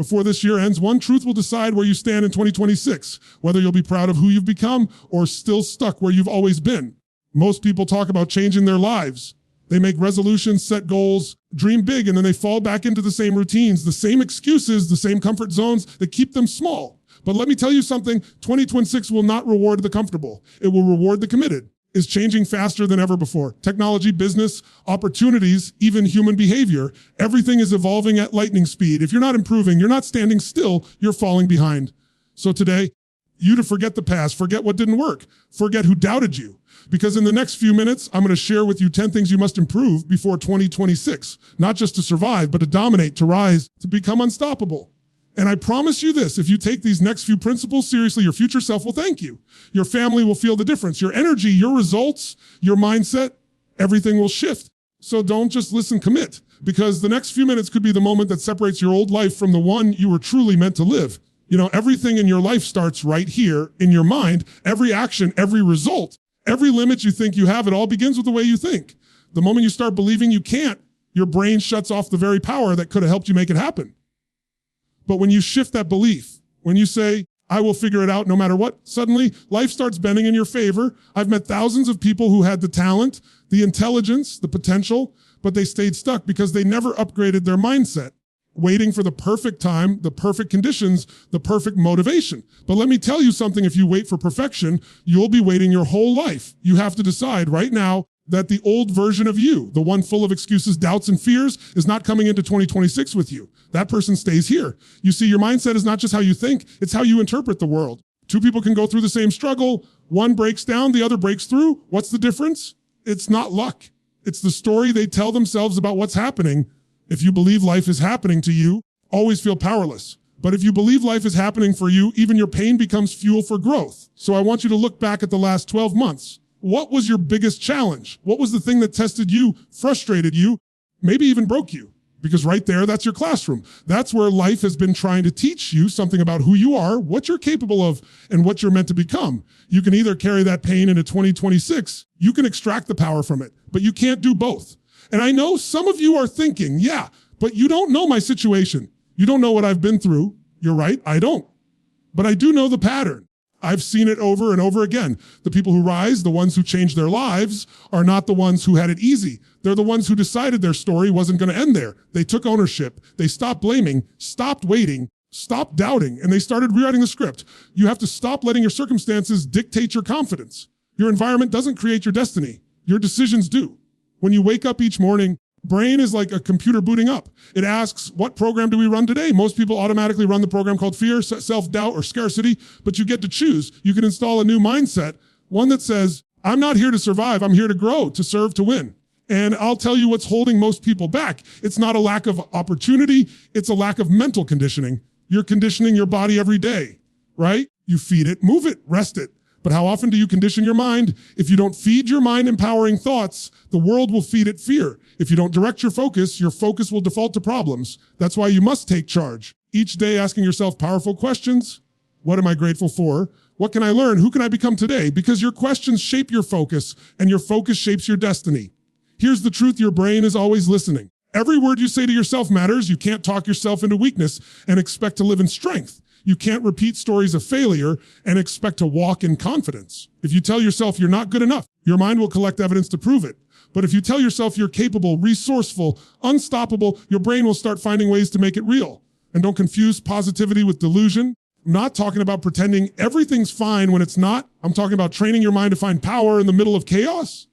Before this year ends, one truth will decide where you stand in 2026, whether you'll be proud of who you've become or still stuck where you've always been. Most people talk about changing their lives. They make resolutions, set goals, dream big, and then they fall back into the same routines, the same excuses, the same comfort zones that keep them small. But let me tell you something, 2026 will not reward the comfortable. It will reward the committed. Is changing faster than ever before. Technology, business, opportunities, even human behavior. Everything is evolving at lightning speed. If you're not improving, you're not standing still, you're falling behind. So today, you to forget the past, forget what didn't work, forget who doubted you. Because in the next few minutes, I'm going to share with you 10 things you must improve before 2026. Not just to survive, but to dominate, to rise, to become unstoppable. And I promise you this, if you take these next few principles seriously, your future self will thank you. Your family will feel the difference. Your energy, your results, your mindset, everything will shift. So don't just listen, commit. Because the next few minutes could be the moment that separates your old life from the one you were truly meant to live. You know, everything in your life starts right here in your mind. Every action, every result, every limit you think you have, it all begins with the way you think. The moment you start believing you can't, your brain shuts off the very power that could have helped you make it happen. But when you shift that belief, when you say, I will figure it out no matter what, suddenly life starts bending in your favor. I've met thousands of people who had the talent, the intelligence, the potential, but they stayed stuck because they never upgraded their mindset, waiting for the perfect time, the perfect conditions, the perfect motivation. But let me tell you something, if you wait for perfection, you'll be waiting your whole life. You have to decide right now that the old version of you, the one full of excuses, doubts, and fears, is not coming into 2026 with you. That person stays here. You see, your mindset is not just how you think, it's how you interpret the world. Two people can go through the same struggle. One breaks down, the other breaks through. What's the difference? It's not luck. It's the story they tell themselves about what's happening. If you believe life is happening to you, always feel powerless. But if you believe life is happening for you, even your pain becomes fuel for growth. So I want you to look back at the last 12 months. What was your biggest challenge? What was the thing that tested you, frustrated you, maybe even broke you? Because right there, that's your classroom. That's where life has been trying to teach you something about who you are, what you're capable of, and what you're meant to become. You can either carry that pain into 2026, you can extract the power from it, but you can't do both. And I know some of you are thinking, yeah, but you don't know my situation. You don't know what I've been through. You're right, I don't. But I do know the pattern. I've seen it over and over again. The people who rise, the ones who change their lives, are not the ones who had it easy. They're the ones who decided their story wasn't going to end there. They took ownership. They stopped blaming, stopped waiting, stopped doubting, and they started rewriting the script. You have to stop letting your circumstances dictate your confidence. Your environment doesn't create your destiny. Your decisions do. When you wake up each morning, brain is like a computer booting up. It asks, what program do we run today? Most people automatically run the program called fear, self-doubt, or scarcity, but you get to choose. You can install a new mindset, one that says, I'm not here to survive, I'm here to grow, to serve, to win. And I'll tell you what's holding most people back. It's not a lack of opportunity, it's a lack of mental conditioning. You're conditioning your body every day, right? You feed it, move it, rest it. But how often do you condition your mind? If you don't feed your mind empowering thoughts, the world will feed it fear. If you don't direct your focus will default to problems. That's why you must take charge. Each day asking yourself powerful questions. What am I grateful for? What can I learn? Who can I become today? Because your questions shape your focus, and your focus shapes your destiny. Here's the truth, your brain is always listening. Every word you say to yourself matters. You can't talk yourself into weakness and expect to live in strength. You can't repeat stories of failure and expect to walk in confidence. If you tell yourself you're not good enough, your mind will collect evidence to prove it. But if you tell yourself you're capable, resourceful, unstoppable, your brain will start finding ways to make it real. And don't confuse positivity with delusion. I'm not talking about pretending everything's fine when it's not. I'm talking about training your mind to find power in the middle of chaos.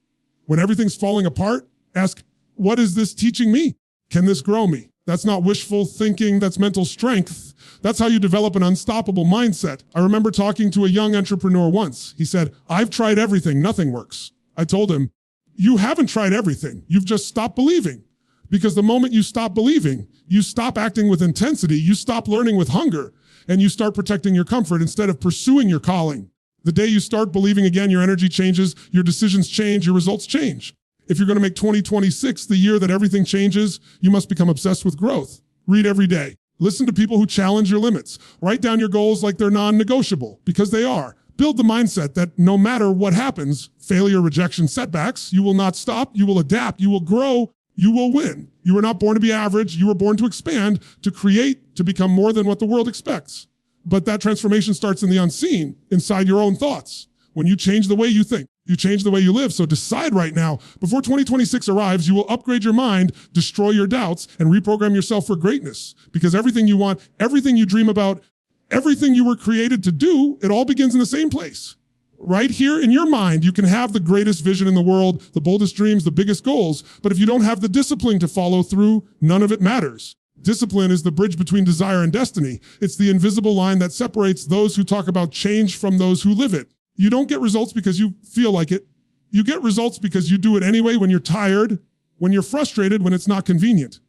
When everything's falling apart, ask, what is this teaching me? Can this grow me? That's not wishful thinking, that's mental strength. That's how you develop an unstoppable mindset. I remember talking to a young entrepreneur once. He said, I've tried everything, nothing works. I told him, you haven't tried everything. You've just stopped believing. Because the moment you stop believing, you stop acting with intensity, you stop learning with hunger, and you start protecting your comfort instead of pursuing your calling. The day you start believing again, your energy changes, your decisions change, your results change. If you're going to make 2026 the year that everything changes, you must become obsessed with growth. Read every day. Listen to people who challenge your limits. Write down your goals like they're non-negotiable, because they are. Build the mindset that no matter what happens, failure, rejection, setbacks, you will not stop, you will adapt, you will grow, you will win. You were not born to be average. You were born to expand, to create, to become more than what the world expects. But that transformation starts in the unseen, inside your own thoughts. When you change the way you think, you change the way you live. So decide right now, before 2026 arrives, you will upgrade your mind, destroy your doubts, and reprogram yourself for greatness. Because everything you want, everything you dream about, everything you were created to do, it all begins in the same place. Right here in your mind, you can have the greatest vision in the world, the boldest dreams, the biggest goals. But if you don't have the discipline to follow through, none of it matters. Discipline is the bridge between desire and destiny. It's the invisible line that separates those who talk about change from those who live it. You don't get results because you feel like it. You get results because you do it anyway when you're tired, when you're frustrated, when it's not convenient.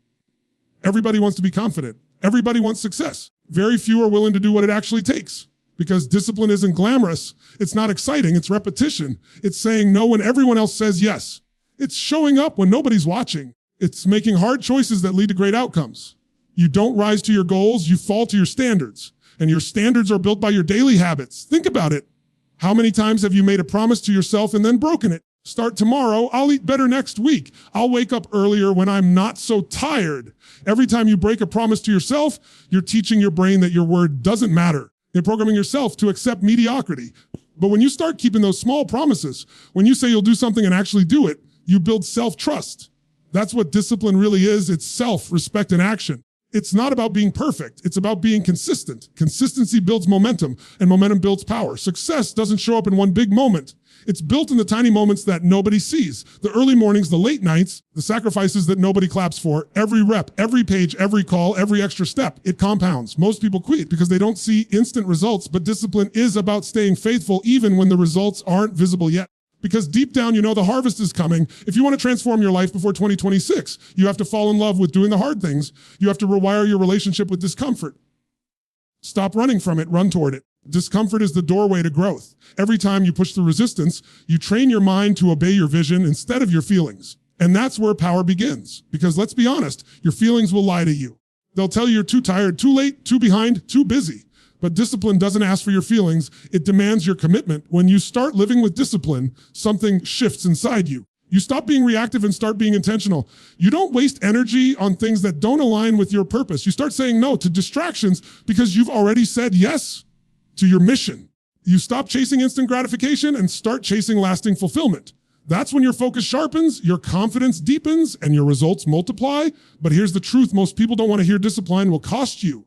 Everybody wants to be confident. Everybody wants success. Very few are willing to do what it actually takes. Because discipline isn't glamorous. It's not exciting. It's repetition. It's saying no when everyone else says yes. It's showing up when nobody's watching. It's making hard choices that lead to great outcomes. You don't rise to your goals. You fall to your standards. And your standards are built by your daily habits. Think about it. How many times have you made a promise to yourself and then broken it? Start tomorrow. I'll eat better next week. I'll wake up earlier when I'm not so tired. Every time you break a promise to yourself, you're teaching your brain that your word doesn't matter. You're programming yourself to accept mediocrity. But when you start keeping those small promises, when you say you'll do something and actually do it, you build self-trust. That's what discipline really is. It's self-respect in action. It's not about being perfect. It's about being consistent. Consistency builds momentum, and momentum builds power. Success doesn't show up in one big moment. It's built in the tiny moments that nobody sees. The early mornings, the late nights, the sacrifices that nobody claps for, every rep, every page, every call, every extra step. It compounds. Most people quit because they don't see instant results, but discipline is about staying faithful even when the results aren't visible yet. Because deep down, you know the harvest is coming. If you want to transform your life before 2026, you have to fall in love with doing the hard things. You have to rewire your relationship with discomfort. Stop running from it, run toward it. Discomfort is the doorway to growth. Every time you push through resistance, you train your mind to obey your vision instead of your feelings. And that's where power begins. Because let's be honest, your feelings will lie to you. They'll tell you you're too tired, too late, too behind, too busy. But discipline doesn't ask for your feelings. It demands your commitment. When you start living with discipline, something shifts inside you. You stop being reactive and start being intentional. You don't waste energy on things that don't align with your purpose. You start saying no to distractions because you've already said yes to your mission. You stop chasing instant gratification and start chasing lasting fulfillment. That's when your focus sharpens, your confidence deepens, and your results multiply. But here's the truth. Most people don't want to hear discipline will cost you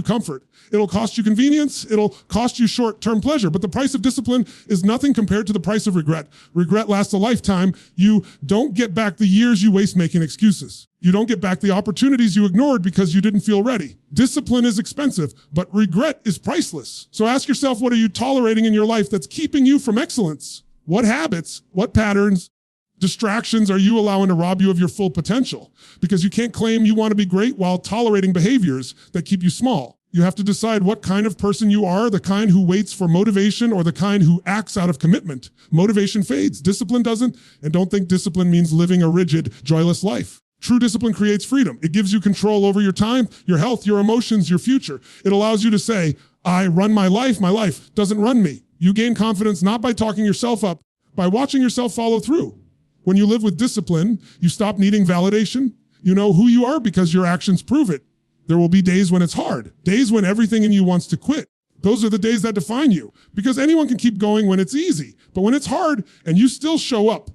comfort. It'll cost you convenience. It'll cost you short-term pleasure. But the price of discipline is nothing compared to the price of regret. Regret lasts a lifetime. You don't get back the years you waste making excuses. You don't get back the opportunities you ignored because you didn't feel ready. Discipline is expensive, but regret is priceless. So ask yourself, what are you tolerating in your life that's keeping you from excellence? What habits, what patterns, distractions are you allowing to rob you of your full potential? Because you can't claim you want to be great while tolerating behaviors that keep you small. You have to decide what kind of person you are, the kind who waits for motivation or the kind who acts out of commitment. Motivation fades, discipline doesn't, and don't think discipline means living a rigid, joyless life. True discipline creates freedom. It gives you control over your time, your health, your emotions, your future. It allows you to say, I run my life doesn't run me. You gain confidence not by talking yourself up, by watching yourself follow through. When you live with discipline, you stop needing validation. You know who you are because your actions prove it. There will be days when it's hard, days when everything in you wants to quit. Those are the days that define you because anyone can keep going when it's easy. But when it's hard and you still show up,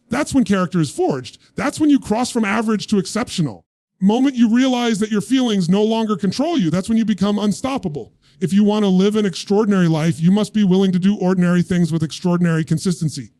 that's when character is forged. That's when you cross from average to exceptional. Moment you realize that your feelings no longer control you, that's when you become unstoppable. If you want to live an extraordinary life, you must be willing to do ordinary things with extraordinary consistency.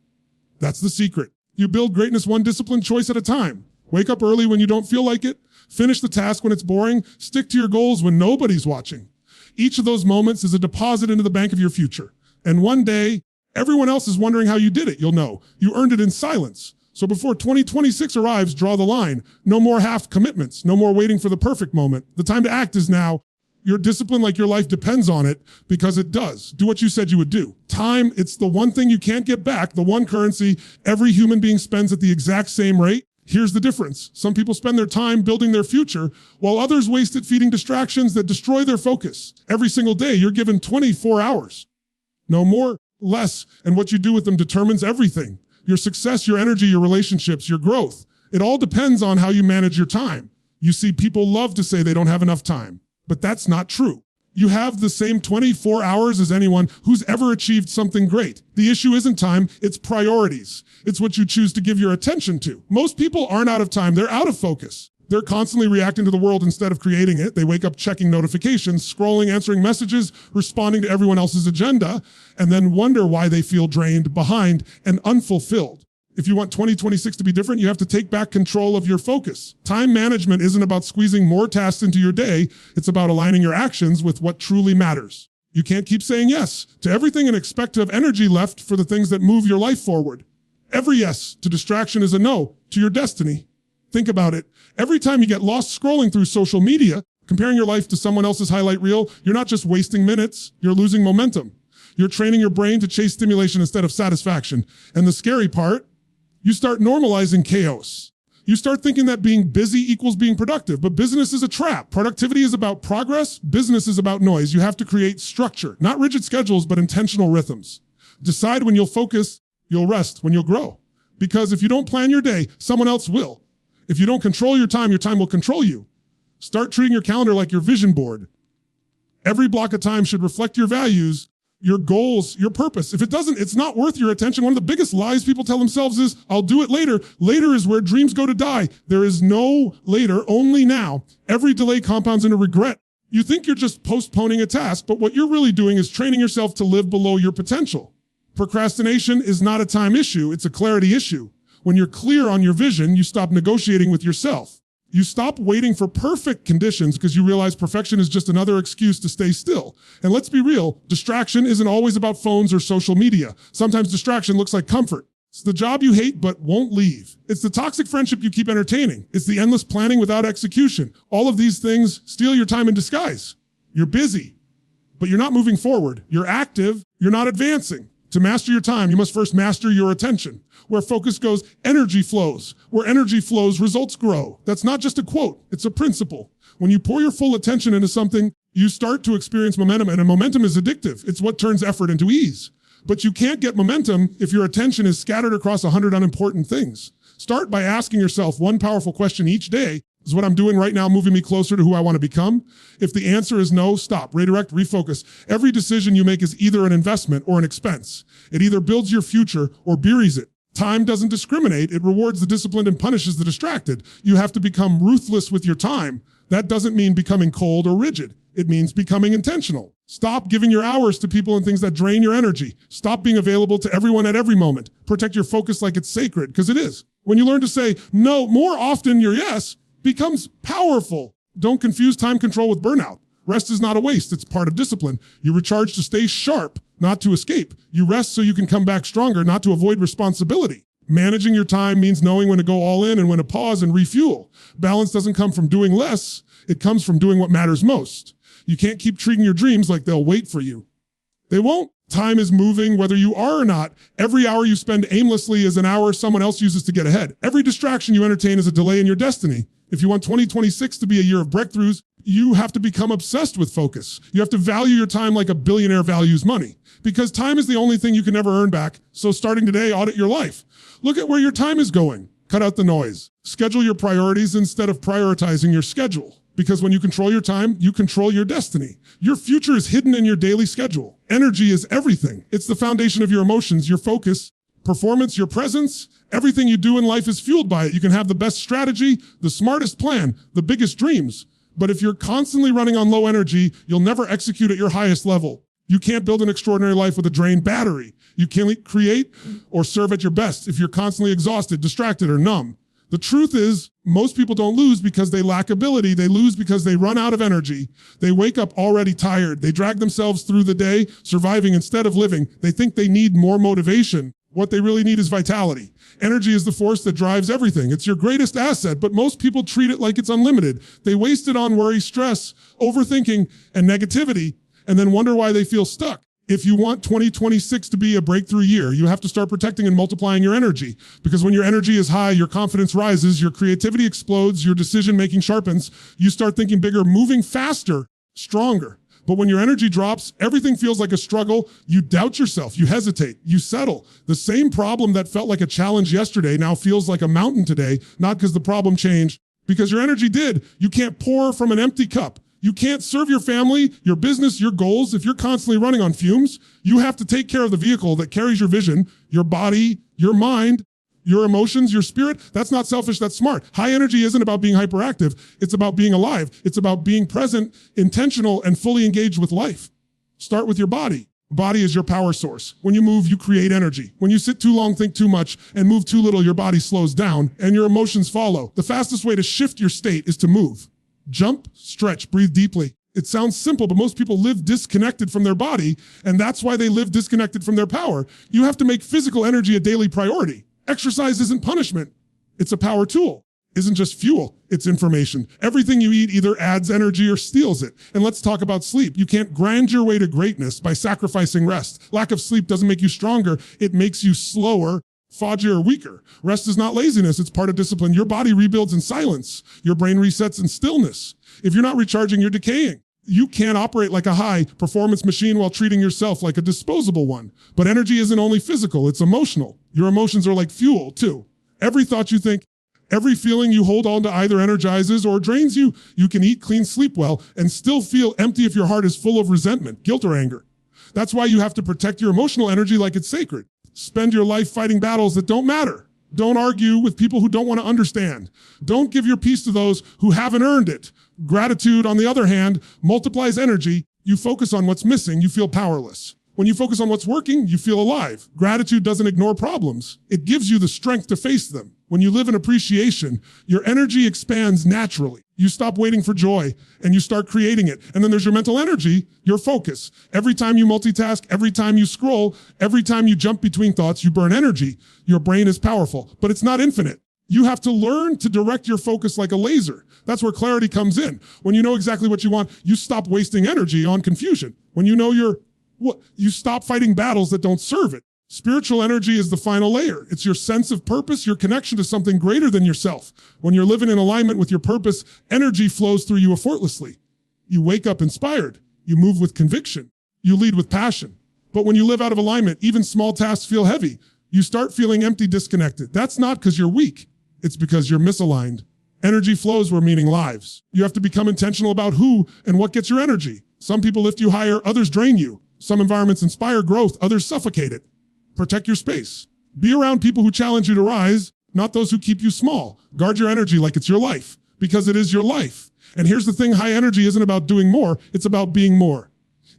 That's the secret. You build greatness one disciplined choice at a time. Wake up early when you don't feel like it. Finish the task when it's boring. Stick to your goals when nobody's watching. Each of those moments is a deposit into the bank of your future. And one day, everyone else is wondering how you did it. You'll know. You earned it in silence. So before 2026 arrives, draw the line. No more half commitments. No more waiting for the perfect moment. The time to act is now. Your discipline, like your life, depends on it because it does. Do what you said you would do. Time, it's the one thing you can't get back, the one currency every human being spends at the exact same rate. Here's the difference. Some people spend their time building their future, while others waste it feeding distractions that destroy their focus. Every single day, you're given 24 hours. No more, less, and what you do with them determines everything. Your success, your energy, your relationships, your growth. It all depends on how you manage your time. You see, people love to say they don't have enough time, but that's not true. You have the same 24 hours as anyone who's ever achieved something great. The issue isn't time, it's priorities. It's what you choose to give your attention to. Most people aren't out of time, they're out of focus. They're constantly reacting to the world instead of creating it. They wake up checking notifications, scrolling, answering messages, responding to everyone else's agenda, and then wonder why they feel drained, behind, and unfulfilled. If you want 2026 to be different, you have to take back control of your focus. Time management isn't about squeezing more tasks into your day. It's about aligning your actions with what truly matters. You can't keep saying yes to everything and expect to have energy left for the things that move your life forward. Every yes to distraction is a no to your destiny. Think about it. Every time you get lost scrolling through social media, comparing your life to someone else's highlight reel, you're not just wasting minutes, you're losing momentum. You're training your brain to chase stimulation instead of satisfaction. And the scary part, you start normalizing chaos. You start thinking that being busy equals being productive, but business is a trap. Productivity is about progress. Business is about noise. You have to create structure, not rigid schedules, but intentional rhythms. Decide when you'll focus, you'll rest when you'll grow. Because if you don't plan your day, someone else will. If you don't control your time will control you. Start treating your calendar like your vision board. Every block of time should reflect your values, your goals, your purpose. If it doesn't, it's not worth your attention. One of the biggest lies people tell themselves is, I'll do it later. Later is where dreams go to die. There is no later, only now. Every delay compounds into regret. You think you're just postponing a task, but what you're really doing is training yourself to live below your potential. Procrastination is not a time issue, it's a clarity issue. When you're clear on your vision, you stop negotiating with yourself. You stop waiting for perfect conditions because you realize perfection is just another excuse to stay still. And let's be real, distraction isn't always about phones or social media. Sometimes distraction looks like comfort. It's the job you hate but won't leave. It's the toxic friendship you keep entertaining. It's the endless planning without execution. All of these things steal your time in disguise. You're busy, but you're not moving forward. You're active, you're not advancing. To master your time, you must first master your attention. Where focus goes, energy flows. Where energy flows, results grow. That's not just a quote, it's a principle. When you pour your full attention into something, you start to experience momentum, and momentum is addictive. It's what turns effort into ease. But you can't get momentum if your attention is scattered across 100 unimportant things. Start by asking yourself one powerful question each day. Is what I'm doing right now moving me closer to who I want to become? If the answer is no, stop, redirect, refocus. Every decision you make is either an investment or an expense. It either builds your future or buries it. Time doesn't discriminate. It rewards the disciplined and punishes the distracted. You have to become ruthless with your time. That doesn't mean becoming cold or rigid. It means becoming intentional. Stop giving your hours to people and things that drain your energy. Stop being available to everyone at every moment. Protect your focus like it's sacred, because it is. When you learn to say no more often, your yes becomes powerful. Don't confuse time control with burnout. Rest is not a waste. It's part of discipline. You recharge to stay sharp, not to escape. You rest so you can come back stronger, not to avoid responsibility. Managing your time means knowing when to go all in and when to pause and refuel. Balance doesn't come from doing less. It comes from doing what matters most. You can't keep treating your dreams like they'll wait for you. They won't. Time is moving whether you are or not. Every hour you spend aimlessly is an hour someone else uses to get ahead. Every distraction you entertain is a delay in your destiny. If you want 2026 to be a year of breakthroughs, you have to become obsessed with focus. You have to value your time like a billionaire values money. Because time is the only thing you can never earn back. So starting today, audit your life. Look at where your time is going. Cut out the noise. Schedule your priorities instead of prioritizing your schedule. Because when you control your time, you control your destiny. Your future is hidden in your daily schedule. Energy is everything. It's the foundation of your emotions, your focus, performance, your presence. Everything you do in life is fueled by it. You can have the best strategy, the smartest plan, the biggest dreams. But if you're constantly running on low energy, you'll never execute at your highest level. You can't build an extraordinary life with a drained battery. You can't create or serve at your best if you're constantly exhausted, distracted, or numb. The truth is, most people don't lose because they lack ability. They lose because they run out of energy. They wake up already tired. They drag themselves through the day, surviving instead of living. They think they need more motivation. What they really need is vitality. Energy is the force that drives everything. It's your greatest asset, but most people treat it like it's unlimited. They waste it on worry, stress, overthinking, and negativity, and then wonder why they feel stuck. If you want 2026 to be a breakthrough year, you have to start protecting and multiplying your energy. Because when your energy is high, your confidence rises, your creativity explodes, your decision-making sharpens, you start thinking bigger, moving faster, stronger. But when your energy drops, everything feels like a struggle. You doubt yourself, you hesitate, you settle. The same problem that felt like a challenge yesterday now feels like a mountain today, not because the problem changed, because your energy did. You can't pour from an empty cup. You can't serve your family, your business, your goals if you're constantly running on fumes. You have to take care of the vehicle that carries your vision, your body, your mind, your emotions, your spirit. That's not selfish, that's smart. High energy isn't about being hyperactive. It's about being alive. It's about being present, intentional, and fully engaged with life. Start with your body. Body is your power source. When you move, you create energy. When you sit too long, think too much, and move too little, your body slows down and your emotions follow. The fastest way to shift your state is to move. Jump, stretch, breathe deeply. It sounds simple, but most people live disconnected from their body, and that's why they live disconnected from their power. You have to make physical energy a daily priority. Exercise isn't punishment. It's a power tool. Isn't just fuel, it's information. Everything you eat either adds energy or steals it. And let's talk about sleep. You can't grind your way to greatness by sacrificing rest. Lack of sleep doesn't make you stronger. It makes you slower, foggier, or weaker. Rest is not laziness. It's part of discipline. Your body rebuilds in silence. Your brain resets in stillness. If you're not recharging, you're decaying. You can't operate like a high-performance machine while treating yourself like a disposable one. But energy isn't only physical, it's emotional. Your emotions are like fuel, too. Every thought you think, every feeling you hold on to either energizes or drains you. You can eat clean, sleep well, and still feel empty if your heart is full of resentment, guilt, or anger. That's why you have to protect your emotional energy like it's sacred. Spend your life fighting battles that don't matter. Don't argue with people who don't want to understand. Don't give your peace to those who haven't earned it. Gratitude, on the other hand, multiplies energy. You focus on what's missing, you feel powerless. When you focus on what's working, you feel alive. Gratitude doesn't ignore problems. It gives you the strength to face them. When you live in appreciation, your energy expands naturally. You stop waiting for joy and you start creating it. And then there's your mental energy, your focus. Every time you multitask, every time you scroll, every time you jump between thoughts, you burn energy. Your brain is powerful, but it's not infinite. You have to learn to direct your focus like a laser. That's where clarity comes in. When you know exactly what you want, you stop wasting energy on confusion. When you know you stop fighting battles that don't serve it. Spiritual energy is the final layer. It's your sense of purpose, your connection to something greater than yourself. When you're living in alignment with your purpose, energy flows through you effortlessly. You wake up inspired. You move with conviction. You lead with passion. But when you live out of alignment, even small tasks feel heavy. You start feeling empty, disconnected. That's not because you're weak. It's because you're misaligned. Energy flows where meaning lives. You have to become intentional about who and what gets your energy. Some people lift you higher, others drain you. Some environments inspire growth, others suffocate it. Protect your space. Be around people who challenge you to rise, not those who keep you small. Guard your energy like it's your life, because it is your life. And here's the thing, high energy isn't about doing more, it's about being more.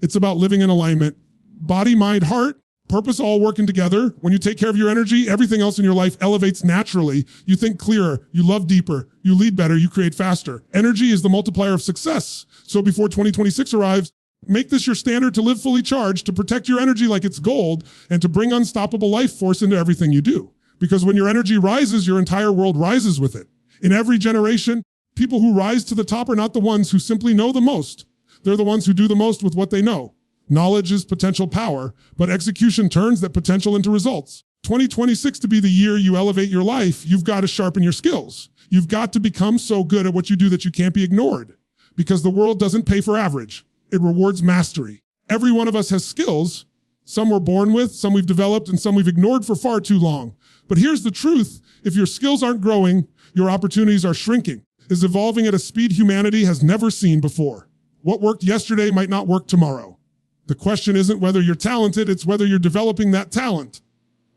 It's about living in alignment. Body, mind, heart, purpose all working together. When you take care of your energy, everything else in your life elevates naturally. You think clearer, you love deeper, you lead better, you create faster. Energy is the multiplier of success. So before 2026 arrives, make this your standard to live fully charged, to protect your energy like it's gold, and to bring unstoppable life force into everything you do. Because when your energy rises, your entire world rises with it. In every generation, people who rise to the top are not the ones who simply know the most. They're the ones who do the most with what they know. Knowledge is potential power, but execution turns that potential into results. 2026 to be the year you elevate your life, you've got to sharpen your skills. You've got to become so good at what you do that you can't be ignored. Because the world doesn't pay for average. It rewards mastery. Every one of us has skills. Some we're born with, some we've developed, and some we've ignored for far too long. But here's the truth. If your skills aren't growing, your opportunities are shrinking. Is evolving at a speed humanity has never seen before. What worked yesterday might not work tomorrow. The question isn't whether you're talented, it's whether you're developing that talent.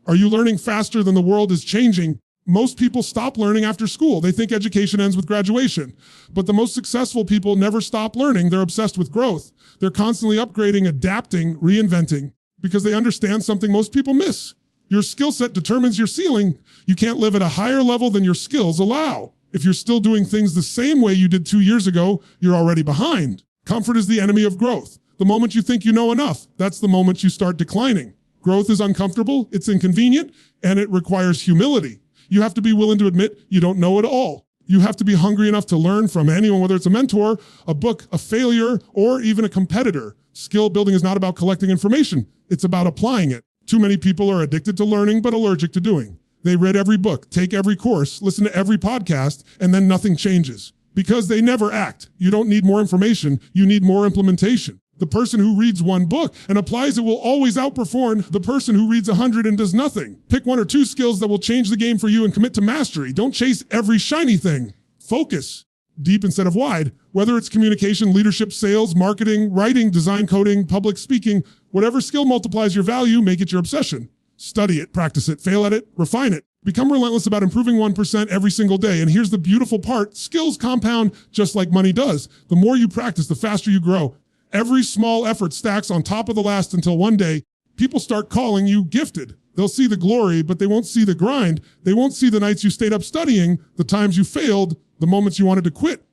Are you learning faster than the world is changing? Most people stop learning after school. They think education ends with graduation. But the most successful people never stop learning. They're obsessed with growth. They're constantly upgrading, adapting, reinventing, because they understand something most people miss. Your skill set determines your ceiling. You can't live at a higher level than your skills allow. If you're still doing things the same way you did 2 years ago, you're already behind. Comfort is the enemy of growth. The moment you think you know enough, that's the moment you start declining. Growth is uncomfortable, it's inconvenient, and it requires humility. You have to be willing to admit you don't know it all. You have to be hungry enough to learn from anyone, whether it's a mentor, a book, a failure, or even a competitor. Skill building is not about collecting information. It's about applying it. Too many people are addicted to learning, but allergic to doing. They read every book, take every course, listen to every podcast, and then nothing changes. Because they never act. You don't need more information. You need more implementation. The person who reads one book and applies it will always outperform the person who reads 100 and does nothing. Pick 1 or 2 skills that will change the game for you and commit to mastery. Don't chase every shiny thing. Focus deep instead of wide. Whether it's communication, leadership, sales, marketing, writing, design, coding, public speaking, whatever skill multiplies your value, make it your obsession. Study it, practice it, fail at it, refine it. Become relentless about improving 1% every single day. And here's the beautiful part. Skills compound just like money does. The more you practice, the faster you grow. Every small effort stacks on top of the last until one day, people start calling you gifted. They'll see the glory, but they won't see the grind. They won't see the nights you stayed up studying, the times you failed, the moments you wanted to quit.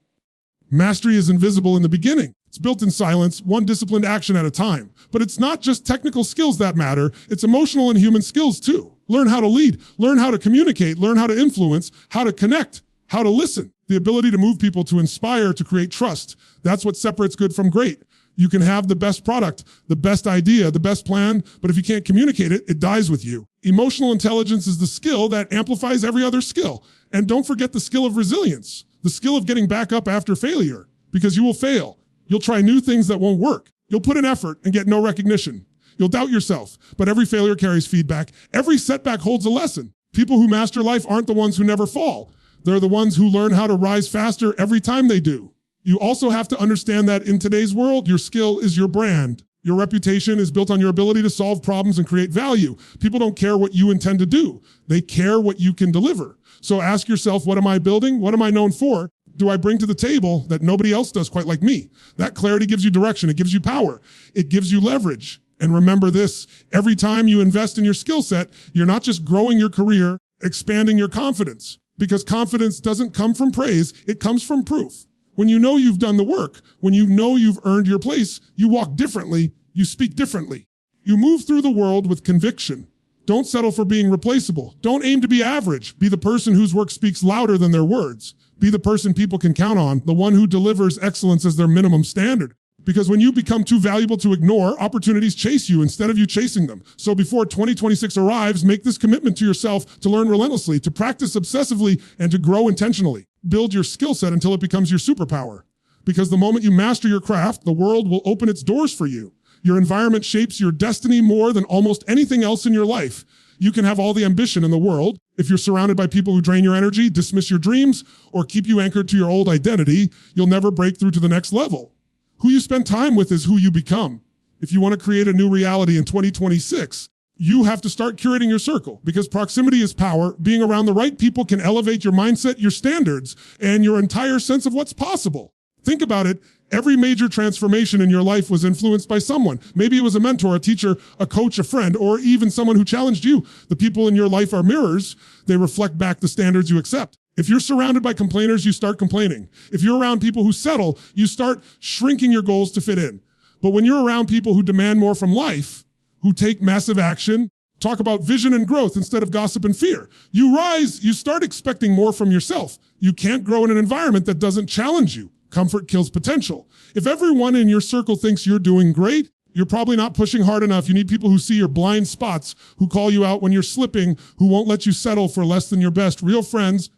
Mastery is invisible in the beginning. It's built in silence, one disciplined action at a time. But it's not just technical skills that matter. It's emotional and human skills too. Learn how to lead, learn how to communicate, learn how to influence, how to connect, how to listen. The ability to move people, to inspire, to create trust. That's what separates good from great. You can have the best product, the best idea, the best plan, but if you can't communicate it, it dies with you. Emotional intelligence is the skill that amplifies every other skill. And don't forget the skill of resilience, the skill of getting back up after failure, because you will fail. You'll try new things that won't work. You'll put in effort and get no recognition. You'll doubt yourself, but every failure carries feedback. Every setback holds a lesson. People who master life aren't the ones who never fall. They're the ones who learn how to rise faster every time they do. You also have to understand that in today's world, your skill is your brand. Your reputation is built on your ability to solve problems and create value. People don't care what you intend to do. They care what you can deliver. So ask yourself, what am I building? What am I known for? Do I bring to the table that nobody else does quite like me? That clarity gives you direction. It gives you power. It gives you leverage. And remember this, every time you invest in your skill set, you're not just growing your career, expanding your confidence. Because confidence doesn't come from praise, it comes from proof. When you know you've done the work, when you know you've earned your place, you walk differently, you speak differently. You move through the world with conviction. Don't settle for being replaceable. Don't aim to be average. Be the person whose work speaks louder than their words. Be the person people can count on, the one who delivers excellence as their minimum standard. Because when you become too valuable to ignore, opportunities chase you instead of you chasing them. So before 2026 arrives, make this commitment to yourself to learn relentlessly, to practice obsessively, and to grow intentionally. Build your skill set until it becomes your superpower. Because the moment you master your craft, the world will open its doors for you. Your environment shapes your destiny more than almost anything else in your life. You can have all the ambition in the world. If you're surrounded by people who drain your energy, dismiss your dreams, or keep you anchored to your old identity, you'll never break through to the next level. Who you spend time with is who you become. If you want to create a new reality in 2026, you have to start curating your circle, because proximity is power. Being around the right people can elevate your mindset, your standards, and your entire sense of what's possible. Think about it. Every major transformation in your life was influenced by someone. Maybe it was a mentor, a teacher, a coach, a friend, or even someone who challenged you. The people in your life are mirrors. They reflect back the standards you accept. If you're surrounded by complainers, you start complaining. If you're around people who settle, you start shrinking your goals to fit in. But when you're around people who demand more from life, who take massive action, talk about vision and growth instead of gossip and fear, you rise, you start expecting more from yourself. You can't grow in an environment that doesn't challenge you. Comfort kills potential. If everyone in your circle thinks you're doing great, you're probably not pushing hard enough. You need people who see your blind spots, who call you out when you're slipping, who won't let you settle for less than your best. Real friends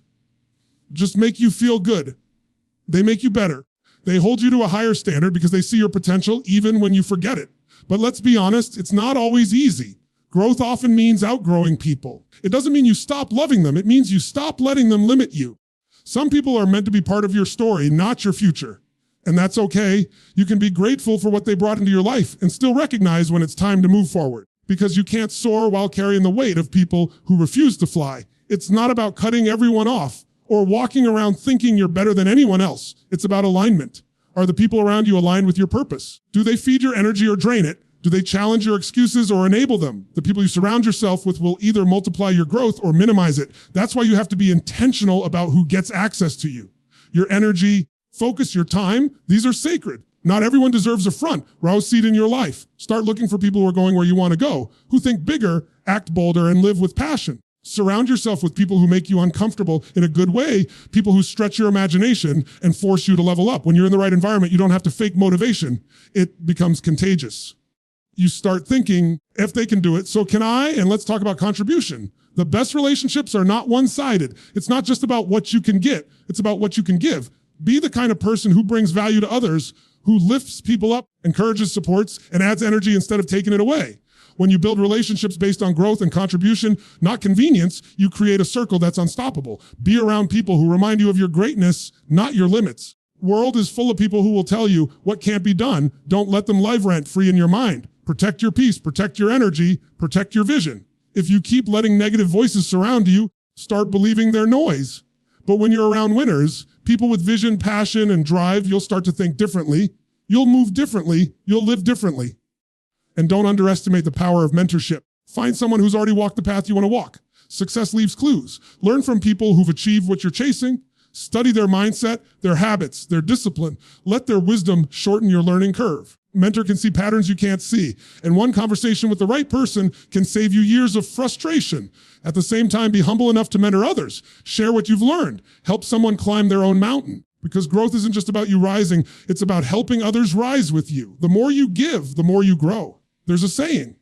just make you feel good. They make you better. They hold you to a higher standard because they see your potential even when you forget it. But let's be honest, it's not always easy. Growth often means outgrowing people. It doesn't mean you stop loving them. It means you stop letting them limit you. Some people are meant to be part of your story, not your future. And that's okay. You can be grateful for what they brought into your life and still recognize when it's time to move forward, because you can't soar while carrying the weight of people who refuse to fly. It's not about cutting everyone off or walking around thinking you're better than anyone else. It's about alignment. Are the people around you aligned with your purpose? Do they feed your energy or drain it? Do they challenge your excuses or enable them? The people you surround yourself with will either multiply your growth or minimize it. That's why you have to be intentional about who gets access to you. Your energy, focus, your time, these are sacred. Not everyone deserves a front, row seat in your life. Start looking for people who are going where you want to go, who think bigger, act bolder, and live with passion. Surround yourself with people who make you uncomfortable in a good way, people who stretch your imagination and force you to level up. When you're in the right environment, you don't have to fake motivation. It becomes contagious. You start thinking, if they can do it, so can I? And let's talk about contribution. The best relationships are not one-sided. It's not just about what you can get. It's about what you can give. Be the kind of person who brings value to others who lifts people up, encourages, supports, and adds energy instead of taking it away. When you build relationships based on growth and contribution, not convenience, you create a circle that's unstoppable. Be around people who remind you of your greatness, not your limits. World is full of people who will tell you what can't be done. Don't let them live rent free in your mind. Protect your peace, protect your energy, protect your vision. If you keep letting negative voices surround you, start believing their noise. But when you're around winners, people with vision, passion, and drive, you'll start to think differently. You'll move differently. You'll live differently. And don't underestimate the power of mentorship. Find someone who's already walked the path you want to walk. Success leaves clues. Learn from people who've achieved what you're chasing. Study their mindset, their habits, their discipline. Let their wisdom shorten your learning curve. Mentor can see patterns you can't see, and one conversation with the right person can save you years of frustration. At the same time, be humble enough to mentor others. Share what you've learned. Help someone climb their own mountain. Because growth isn't just about you rising, it's about helping others rise with you. The more you give, the more you grow. There's a saying,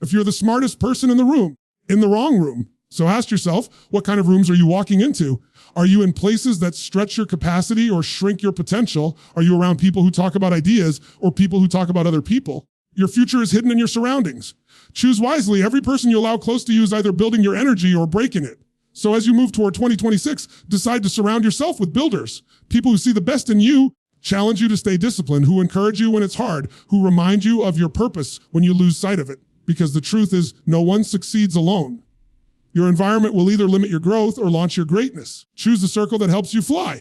if you're the smartest person in the room, in the wrong room. So ask yourself, what kind of rooms are you walking into? Are you in places that stretch your capacity or shrink your potential? Are you around people who talk about ideas or people who talk about other people? Your future is hidden in your surroundings. Choose wisely. Every person you allow close to you is either building your energy or breaking it. So as you move toward 2026, decide to surround yourself with builders, people who see the best in you, challenge you to stay disciplined, who encourage you when it's hard, who remind you of your purpose when you lose sight of it. Because the truth is, no one succeeds alone. Your environment will either limit your growth or launch your greatness. Choose the circle that helps you fly.